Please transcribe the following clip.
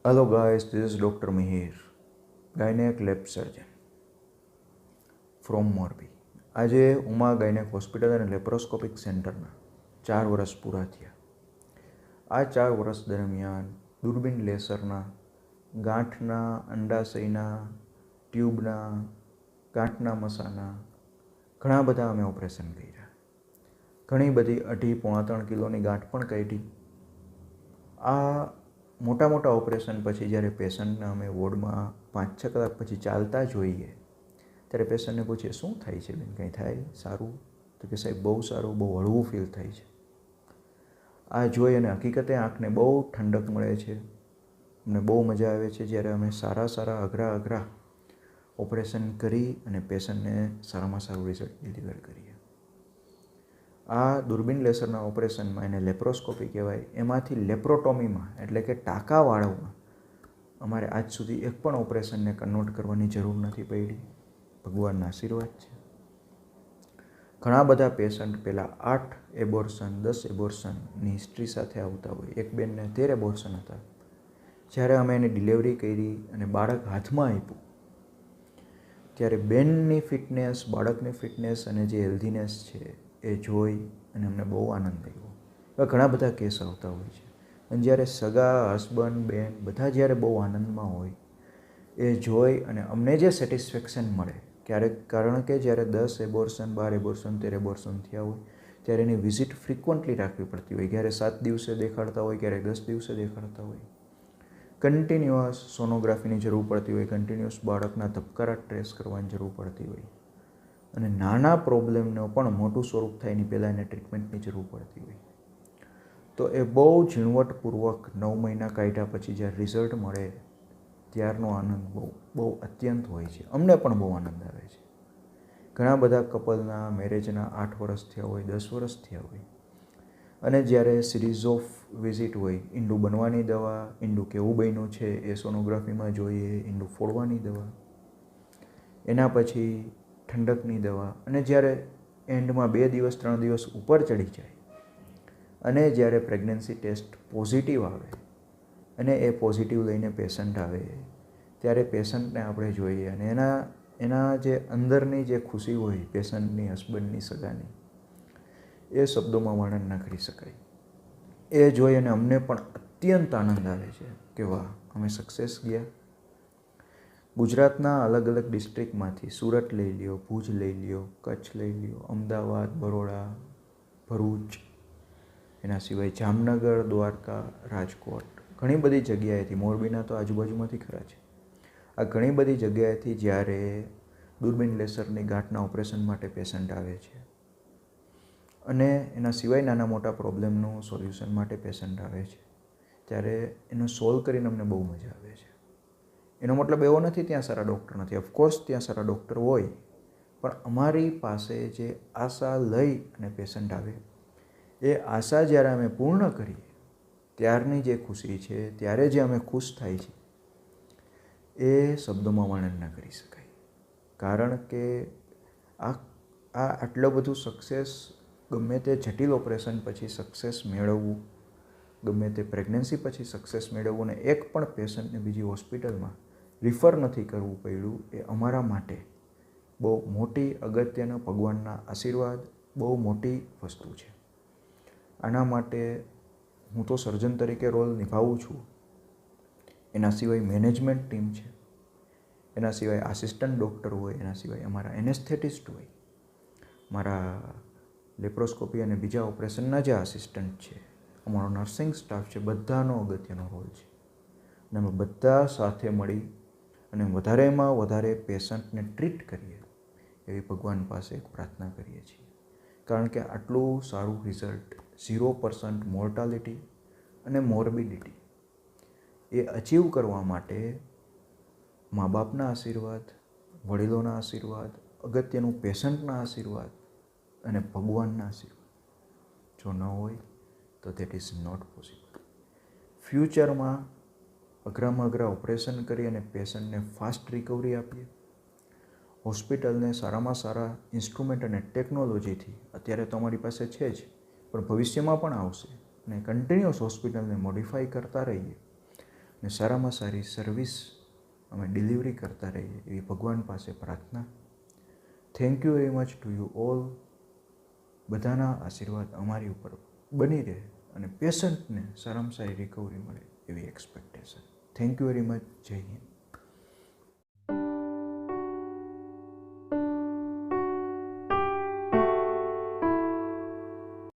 Hello guys, this is Dr. Mihir, gynaec lab surgeon from Morbi. આજે Uma gynaec hospital અને laparoscopic સેન્ટરના 4 વર્ષ પૂરા થયા. આ 4 વર્ષ દરમિયાન દૂરબીન લેસરના ગાંઠના, અંડાશયના, ટ્યુબના, ગાંઠના મસાના ઘણા બધા અમે ઓપરેશન કર્યા. ઘણી બધી 2.5-3 કિલોની ગાંઠ પણ કાઢી. આ મોટા મોટા ઓપરેશન પછી જ્યારે પેશન્ટને અમે વોર્ડમાં 5-6 કલાક પછી ચાલતા જોઈએ ત્યારે પેશન્ટને પૂછીએ, શું થાય છે બેન, કંઈ થાય સારું? તો કે સાહેબ બહુ સારું, બહુ હળવું ફીલ થાય છે. આ જોઈ અને હકીકતે આંખને બહુ ઠંડક મળે છે. અમને બહુ મજા આવે છે જ્યારે અમે સારા અઘરા ઓપરેશન કરી અને પેશન્ટને સારામાં સારું રિઝલ્ટ ડિલિવર કરીએ. આ દૂરબીન લેસરના ઓપરેશનમાં એને લેપ્રોસ્કોપી કહેવાય. એમાંથી લેપ્રોટોમીમાં એટલે કે ટાંકા વાળવામાં અમારે આજ સુધી એક પણ ઓપરેશનને કન્વર્ટ કરવાની જરૂર નથી પડી. ભગવાનના આશીર્વાદ છે. ઘણા બધા પેશન્ટ પહેલાં 8 એબોર્શન 10 એબોર્શનની હિસ્ટ્રી સાથે આવતા હોય. એક બેનને 13 એબોર્શન હતા. જ્યારે અમે એની ડિલિવરી કરી અને બાળક હાથમાં આપ્યું ત્યારે બેનની ફિટનેસ, બાળકની ફિટનેસ અને જે હેલ્ધીનેસ છે એ જોઈ અને અમને બહુ આનંદ આવ્યો. એવા ઘણા બધા કેસ આવતા હોય છે અને જ્યારે સગા હસબન્ડ, બેન બધા જ્યારે બહુ આનંદમાં હોય એ જોઈ અને અમને જે સેટિસ્ફેક્શન મળે ક્યારેક, કારણ કે જ્યારે 10 એબોર્શન, 12 એબોર્શન, 13 એબોર્શન થયા હોય ત્યારે એની વિઝિટ ફ્રિકવન્ટલી રાખવી પડતી હોય. ક્યારે 7 દિવસે દેખાડતા હોય, ક્યારેક 10 દિવસે દેખાડતા હોય. કન્ટિન્યુઅસ સોનોગ્રાફીની જરૂર પડતી હોય, કન્ટિન્યુઅસ બાળકના ધબકારા ટ્રેસ કરવાની જરૂર પડતી હોય અને નાના પ્રોબ્લેમનો પણ મોટું સ્વરૂપ થાય એની પહેલાં એને ટ્રીટમેન્ટની જરૂર પડતી હોય. તો એ બહુ ઝીણવટપૂર્વક 9 મહિના કાઢ્યા પછી જ્યારે રિઝલ્ટ મળે ત્યારનો આનંદ બહુ અત્યંત હોય છે. અમને પણ બહુ આનંદ આવે છે. ઘણા બધા કપલના મેરેજના 8 વર્ષ થયા હોય, 10 વર્ષ થયા હોય અને જ્યારે સિરીઝ ઓફ વિઝિટ હોય, ઈંડું બનવાની દવા, ઈંડું કેવું બન્યું છે એ સોનોગ્રાફીમાં જોઈએ, ઈંડું ફોડવાની દવા, એના પછી ઠંડકની દવા, અને જ્યારે એન્ડમાં 2 દિવસ 3 દિવસ ઉપર ચડી જાય અને જ્યારે પ્રેગ્નન્સી ટેસ્ટ પોઝિટિવ આવે અને એ પોઝિટિવ લઈને પેશન્ટ આવે ત્યારે પેશન્ટને આપણે જોઈએ અને એના જે અંદરની જે ખુશી હોય પેશન્ટની, હસબન્ડની, સગાની, એ શબ્દોમાં વર્ણન ન કરી શકાય. એ જોઈ અને અમને પણ અત્યંત આનંદ આવે છે કે વાહ, અમે સક્સેસ ગયા. ગુજરાતના અલગ અલગ ડિસ્ટ્રિક્ટમાંથી, સુરત લઈ લ્યો, ભુજ લઈ લ્યો, કચ્છ લઈ લ્યો, અમદાવાદ, બરોડા, ભરૂચ, એના સિવાય જામનગર, દ્વારકા, રાજકોટ, ઘણી બધી જગ્યાએથી, મોરબીના તો આજુબાજુમાંથી ખરા છે. આ ઘણી બધી જગ્યાએથી જ્યારે દૂરબીન લેસરની ગાંઠના ઓપરેશન માટે પેશન્ટ આવે છે અને એના સિવાય નાના મોટા પ્રોબ્લેમનું સોલ્યુશન માટે પેશન્ટ આવે છે ત્યારે એનો સોલ્વ કરીને અમને બહુ મજા આવે છે. એનો મતલબ એવો નથી ત્યાં સારા ડૉક્ટર નથી. ઓફકોર્સ ત્યાં સારા ડૉક્ટર હોય, પણ અમારી પાસે જે આશા લઈ અને પેશન્ટ આવે એ આશા જ્યારે અમે પૂર્ણ કરીએ ત્યારની જે ખુશી છે, ત્યારે જે અમે ખુશ થાય છે એ શબ્દોમાં વર્ણન ન કરી શકાય. કારણ કે આટલું બધું સક્સેસ, ગમે તે જટિલ ઓપરેશન પછી સક્સેસ મેળવવું, ગમે તે પ્રેગ્નન્સી પછી સક્સેસ મેળવવું અને એક પણ પેશન્ટને બીજી હોસ્પિટલમાં રિફર નથી કરવું પડ્યું, એ અમારા માટે બહુ મોટી અગત્યનો ભગવાનના આશીર્વાદ, બહુ મોટી વસ્તુ છે. આના માટે હું તો સર્જન તરીકે રોલ નિભાવું છું. એના સિવાય મેનેજમેન્ટ ટીમ છે, એના સિવાય આસિસ્ટન્ટ ડૉક્ટર હોય, એના સિવાય અમારા એનેસ્થેટિસ્ટ હોય, મારા લેપ્રોસ્કોપી અને બીજા ઓપરેશનના જે આસિસ્ટન્ટ છે, અમારો નર્સિંગ સ્ટાફ છે, બધાનો અગત્યનો રોલ છે. અને અમે બધા સાથે મળી અને વધારેમાં વધારે પેશન્ટને ટ્રીટ કરીએ એવી ભગવાન પાસે એક પ્રાર્થના કરીએ છીએ. કારણ કે આટલું સારું રિઝલ્ટ, 0% મોર્ટાલિટી અને મોર્બિડિટી, એ અચીવ કરવા માટે મા બાપના આશીર્વાદ, વડીલોના આશીર્વાદ, અગત્યનું પેશન્ટના આશીર્વાદ અને ભગવાનના આશીર્વાદ જો ન હોય તો દેટ ઇઝ નોટ પોસિબલ. ફ્યુચરમાં અઘરામાં અઘરા ઓપરેશન કરી અને પેશન્ટને ફાસ્ટ રિકવરી આપીએ. હોસ્પિટલને સારામાં સારા ઇન્સ્ટ્રુમેન્ટ અને ટેકનોલોજીથી, અત્યારે તો અમારી પાસે છે જ, પણ ભવિષ્યમાં પણ આવશે અને કન્ટિન્યુઅસ હોસ્પિટલને મોડિફાઈ કરતા રહીએ ને સારામાં સારી સર્વિસ અમે ડિલિવરી કરતા રહીએ એવી ભગવાન પાસે પ્રાર્થના. Thank you very much to you all. બધાના આશીર્વાદ અમારી ઉપર બની રહે અને પેશન્ટને સારામાં સારી રિકવરી મળે એવી expectation. Thank you very much. જય હિન્દ.